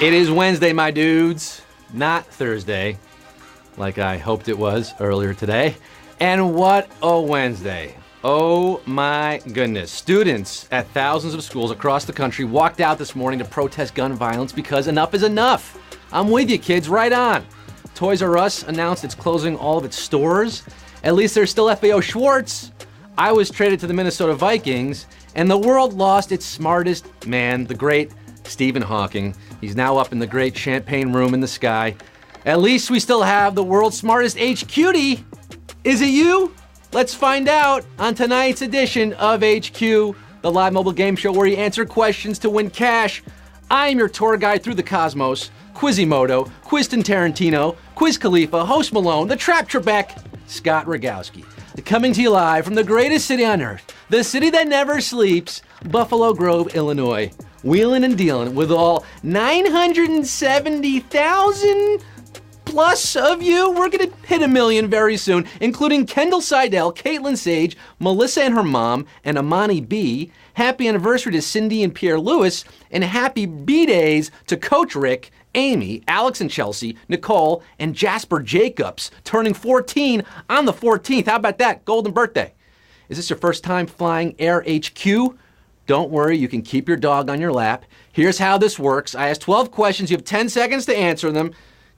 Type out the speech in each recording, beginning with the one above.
It is Wednesday, my dudes, not Thursday, like I hoped it was earlier today. And what a Wednesday. Oh my goodness. Students at thousands of schools across the country walked out this morning to protest gun violence because enough is enough. I'm with you, kids, right on. Toys R Us announced it's closing all of its stores. At least there's still FAO Schwartz. I was traded to the Minnesota Vikings, and the world lost its smartest man, the great Stephen Hawking. He's now up in the great champagne room in the sky. At least we still have the world's smartest HQ'ty. Is it you? Let's find out on tonight's edition of HQ, the live mobile game show where you answer questions to win cash. I am your tour guide through the cosmos, Quizimoto, Quizton Tarantino, Quiz Khalifa, Host Malone, the Trap Trebek, Scott Rogowski. Coming to you live from the greatest city on earth, the city that never sleeps, Buffalo Grove, Illinois. Wheeling and dealing with all 970,000 plus of you. We're going to hit 1 million very soon, including Kendall Seidel, Caitlin Sage, Melissa and her mom, and Amani B. Happy anniversary to Cindy and Pierre Lewis, and happy B-Days to Coach Rick, Amy, Alex and Chelsea, Nicole, and Jasper Jacobs, turning 14 on the 14th. How about that? Golden birthday. Is this your first time flying Air HQ? Don't worry, you can keep your dog on your lap. Here's how this works. I ask 12 questions. You have 10 seconds to answer them.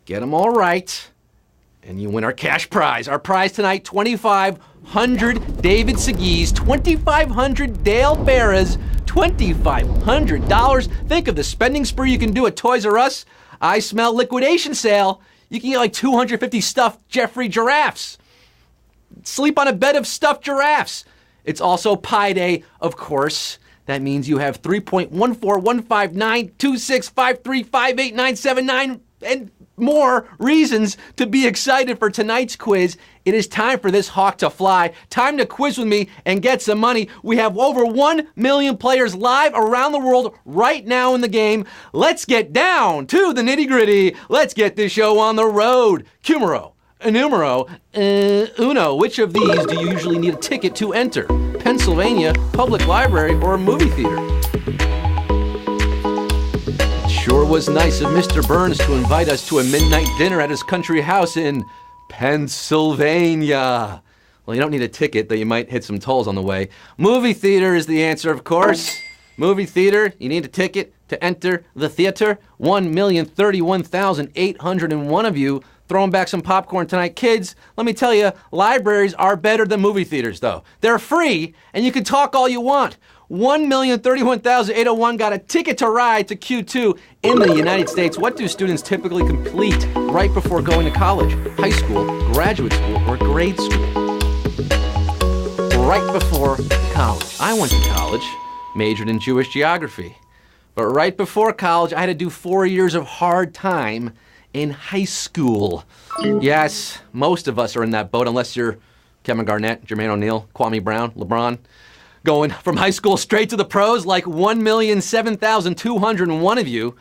Get them all right, and you win our cash prize. Our prize tonight, $2,500 David Segui's, $2,500 Dale Barra's, $2,500. Think of the spending spree you can do at Toys R Us. I smell liquidation sale. You can get like 250 stuffed Jeffrey giraffes. Sleep on a bed of stuffed giraffes. It's also Pi Day, of course. That means you have 3.141592653588979 and more reasons to be excited for tonight's quiz. It is time for this hawk to fly. Time to quiz with me and get some money. We have over 1 million players live around the world right now in the game. Let's get down to the nitty-gritty. Let's get this show on the road. Numero uno. Which of these do you usually need a ticket to enter? Pennsylvania, public library, or a movie theater? It sure was nice of Mr. Burns to invite us to a midnight dinner at his country house in Pennsylvania. Well, you don't need a ticket, though you might hit some tolls on the way. Movie theater is the answer, of course. Movie theater, you need a ticket to enter the theater. 1,031,801 of you throwing back some popcorn tonight. Kids, let me tell you, libraries are better than movie theaters, though. They're free, and you can talk all you want. 1,031,801 got a ticket to ride to Q2 in the United States. What do students typically complete right before going to college? High school, graduate school, or grade school? Right before college. I went to college, majored in Jewish geography. But right before college, I had to do 4 years of hard time in high school. Yes, most of us are in that boat, unless you're Kevin Garnett, Jermaine O'Neal, Kwame Brown, LeBron. Going from high school straight to the pros, like 1,007,201 of you.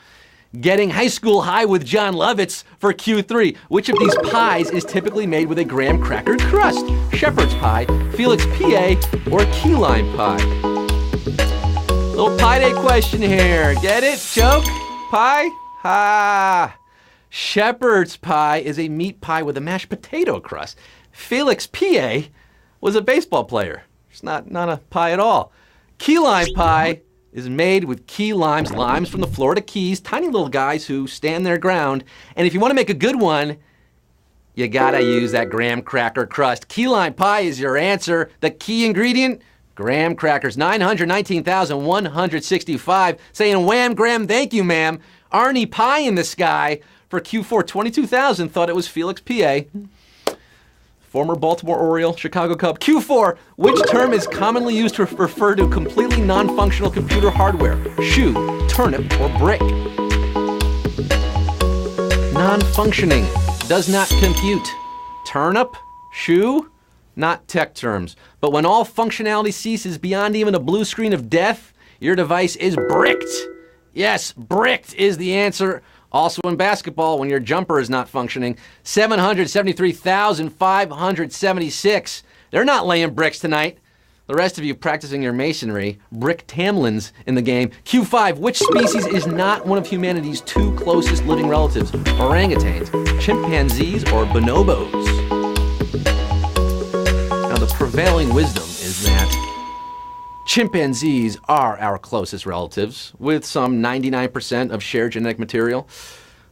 Getting high school high with John Lovitz for Q3. Which of these pies is typically made with a graham cracker crust? Shepherd's pie, Felix PA, or key lime pie? Little pie day question here. Get it? Joke? Pie? Ha! Shepherd's pie is a meat pie with a mashed potato crust. Felix PA was a baseball player. It's not a pie at all. Key lime pie is made with key limes from the Florida Keys, tiny little guys who stand their ground. And if you want to make a good one, you gotta use that graham cracker crust. Key lime pie is your answer. The key ingredient, graham crackers. 919,165 saying wham, Graham, thank you, ma'am. Arnie Pie in the sky for Q4. 22,000 thought it was Felix PA. Former Baltimore Oriole, Chicago Cub. Q4, which term is commonly used to refer to completely non-functional computer hardware? Shoe, turnip, or brick? Non-functioning, does not compute. Turnip, shoe, not tech terms. But when all functionality ceases beyond even a blue screen of death, your device is bricked. Yes, bricked is the answer. Also in basketball, when your jumper is not functioning, 773,576. They're not laying bricks tonight. The rest of you practicing your masonry, brick tamlins in the game. Q5, which species is not one of humanity's two closest living relatives? Orangutans, chimpanzees, or bonobos? Now the prevailing wisdom is that chimpanzees are our closest relatives, with some 99% of shared genetic material.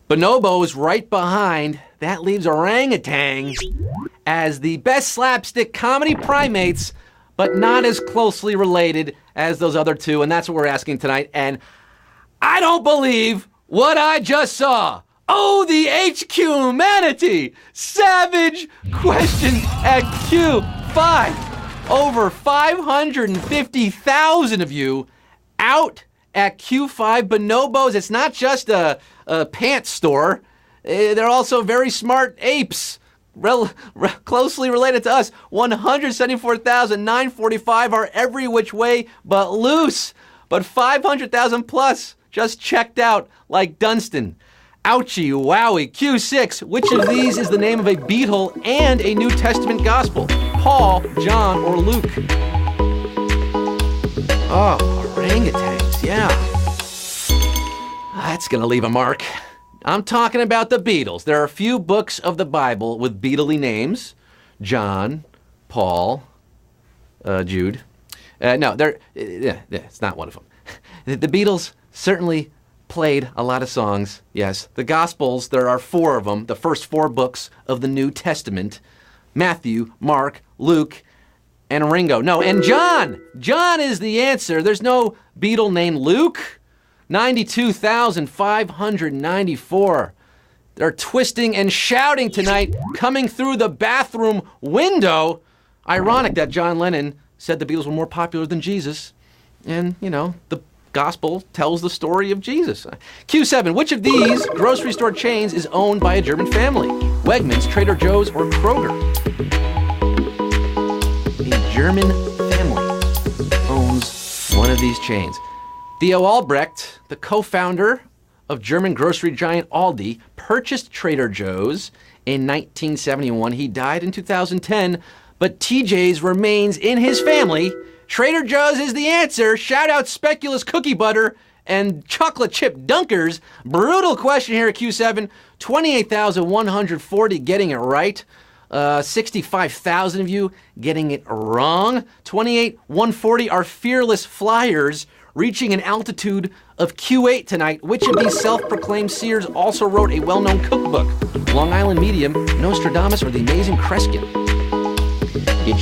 Bonobos right behind. That leaves orangutans as the best slapstick comedy primates, but not as closely related as those other two. And that's what we're asking tonight. And I don't believe what I just saw. Oh, the HQ humanity! Savage question at Q5. Over 550,000 of you out at Q5 Bonobos. It's not just a pants store. They're also very smart apes, closely related to us. 174,945 are every which way but loose. But 500,000 plus just checked out like Dunstan. Ouchie, wowie, Q6. Which of these is the name of a beetle and a New Testament gospel? Paul, John, or Luke? Oh, orangutans, yeah. That's gonna leave a mark. I'm talking about the Beatles. There are a few books of the Bible with beatley names. John, Paul, Jude. No, it's not one of them. The Beatles certainly played a lot of songs, yes. The Gospels, there are 4 of them, the first 4 books of the New Testament. Matthew, Mark, Luke, and Ringo. No, and John! John is the answer. There's no Beatle named Luke. 92,594. They're twisting and shouting tonight, coming through the bathroom window. Ironic that John Lennon said the Beatles were more popular than Jesus. And, you know, the gospel tells the story of Jesus. Q7, which of these grocery store chains is owned by a German family? Wegmans, Trader Joe's, or Kroger? A German family owns one of these chains. Theo Albrecht, the co-founder of German grocery giant Aldi, purchased Trader Joe's in 1971. He died in 2010, but TJ's remains in his family. Trader Joe's is the answer. Shout out Speculoos Cookie Butter and Chocolate Chip Dunkers. Brutal question here at Q7. 28,140 getting it right. 65,000 of you getting it wrong. 28,140 are fearless flyers reaching an altitude of Q8 tonight. Which of these self-proclaimed seers also wrote a well-known cookbook? Long Island Medium, Nostradamus, or The Amazing Kreskin? Did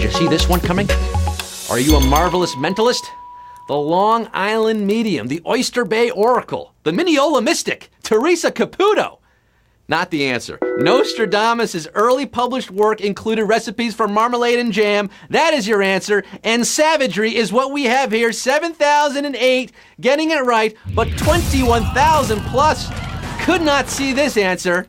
you see this one coming? Are you a marvelous mentalist? The Long Island Medium, the Oyster Bay Oracle, the Mineola Mystic, Teresa Caputo. Not the answer. Nostradamus' early published work included recipes for marmalade and jam. That is your answer. And savagery is what we have here. 7,008 getting it right, but 21,000 plus could not see this answer.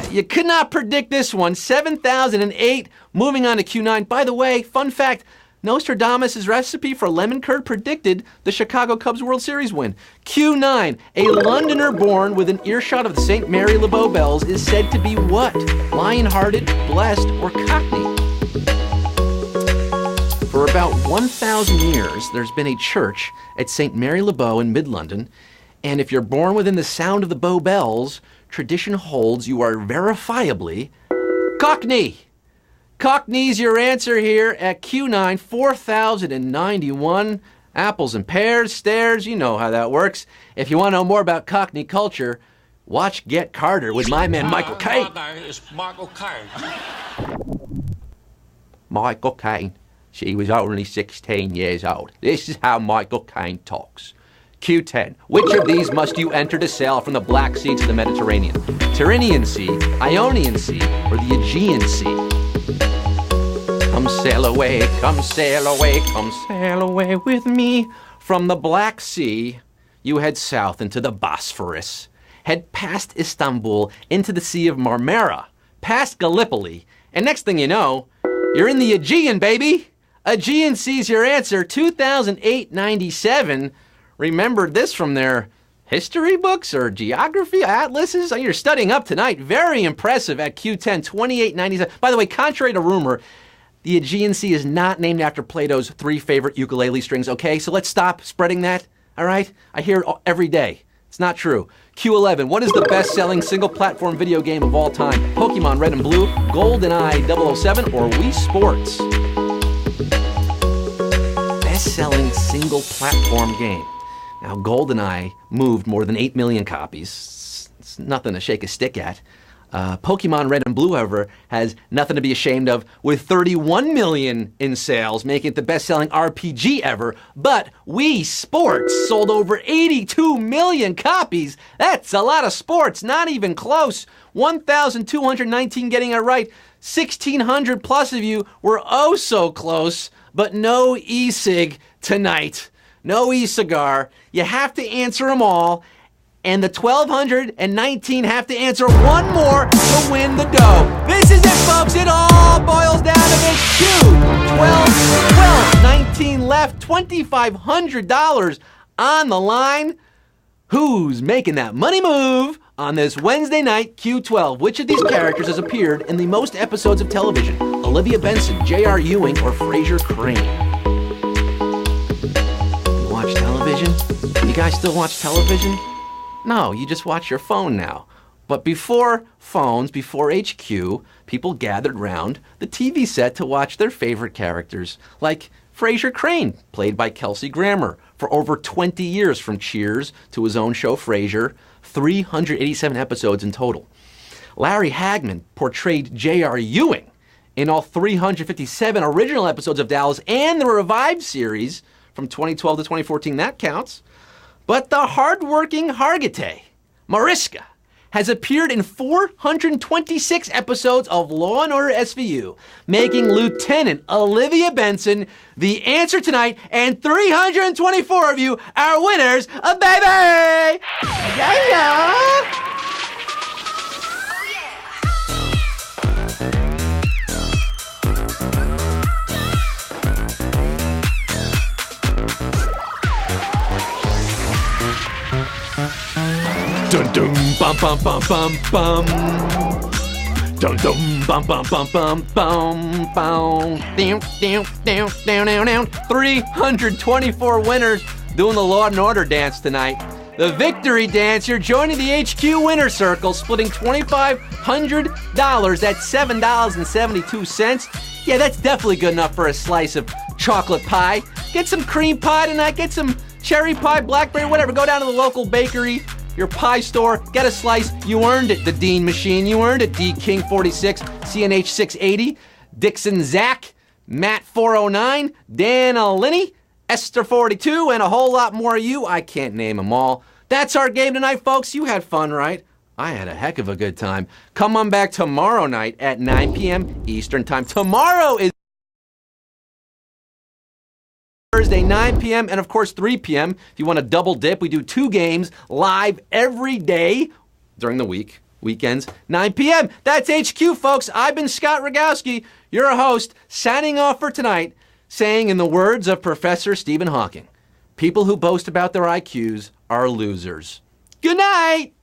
You could not predict this one. 7,008. Moving on to Q9. By the way, fun fact, Nostradamus' recipe for lemon curd predicted the Chicago Cubs World Series win. Q9. A Londoner born with an earshot of the St. Mary Le Beau bells is said to be what? Lion-hearted, blessed, or cockney? For about 1,000 years, there's been a church at St. Mary Le Beau in mid-London, and if you're born within the sound of the Beau bells, tradition holds you are verifiably cockney. Cockney's your answer here at Q9, 4,091. Apples and pears, stairs, you know how that works. If you want to know more about Cockney culture, watch Get Carter with my man Michael Caine. Is Michael Caine. Michael Caine. She was only 16 years old. This is how Michael Caine talks. Q10. Which of these must you enter to sail from the Black Sea to the Mediterranean? Tyrrhenian Sea, Ionian Sea, or the Aegean Sea? Come sail away, come sail away, come sail away with me. From the Black Sea, you head south into the Bosphorus. Head past Istanbul into the Sea of Marmara, past Gallipoli, and next thing you know, you're in the Aegean, baby. Aegean Sea's your answer, 2,897. Remember this from their history books or geography atlases? You're studying up tonight. Very impressive at Q10, 2,897. By the way, contrary to rumor, the Aegean Sea is not named after Plato's 3 favorite ukulele strings, okay? So let's stop spreading that, all right? I hear it every day. It's not true. Q11, what is the best-selling single-platform video game of all time? Pokemon Red and Blue, GoldenEye 007, or Wii Sports? Best-selling single-platform game. Now, GoldenEye moved more than 8 million copies. It's nothing to shake a stick at. Pokemon Red and Blue, however, has nothing to be ashamed of with 31 million in sales, making it the best-selling RPG ever. But Wii Sports sold over 82 million copies. That's a lot of sports, not even close. 1,219 getting it right. 1,600 plus of you were oh so close, but no e-cig tonight. No e-cigar. You have to answer them all. And the 1,219 have to answer one more to win the dough. This is it, folks. It all boils down to this. Q. 19 left, $2,500 on the line. Who's making that money move on this Wednesday night, Q12? Which of these characters has appeared in the most episodes of television? Olivia Benson, J.R. Ewing, or Fraser Crane? You watch television? You guys still watch television? No, you just watch your phone now. But before phones, before HQ, people gathered round the TV set to watch their favorite characters, like Fraser Crane, played by Kelsey Grammer, for over 20 years from Cheers to his own show Frasier, 387 episodes in total. Larry Hagman portrayed J.R. Ewing in all 357 original episodes of Dallas and the revived series from 2012 to 2014. That counts. But the hardworking Hargitay, Mariska, has appeared in 426 episodes of Law & Order SVU, making Lieutenant Olivia Benson the answer tonight, and 324 of you are winners of Baby! Yeah! Dun dun bum bum bum bum bum. Dun dun bum bum bum bum bum bum. Down down down down down down. 324 winners doing the Law and Order dance tonight. The victory dance, you're joining the HQ winner circle, splitting $2,500. That's $7.72. Yeah, that's definitely good enough for a slice of chocolate pie. Get some cream pie tonight, get some cherry pie, blackberry, whatever. Go down to the local bakery, your pie store, get a slice. You earned it, the Dean Machine. You earned it, D King 46, CNH 680, Dixon Zach, Matt 409, Dan Linney, Esther 42, and a whole lot more of you. I can't name them all. That's our game tonight, folks. You had fun, right? I had a heck of a good time. Come on back tomorrow night at 9 p.m. Eastern Time. Tomorrow is Thursday, 9 p.m. and, of course, 3 p.m. If you want to double dip, we do 2 games live every day during the week, weekends, 9 p.m. That's HQ, folks. I've been Scott Rogowski, your host, signing off for tonight, saying in the words of Professor Stephen Hawking, people who boast about their IQs are losers. Good night!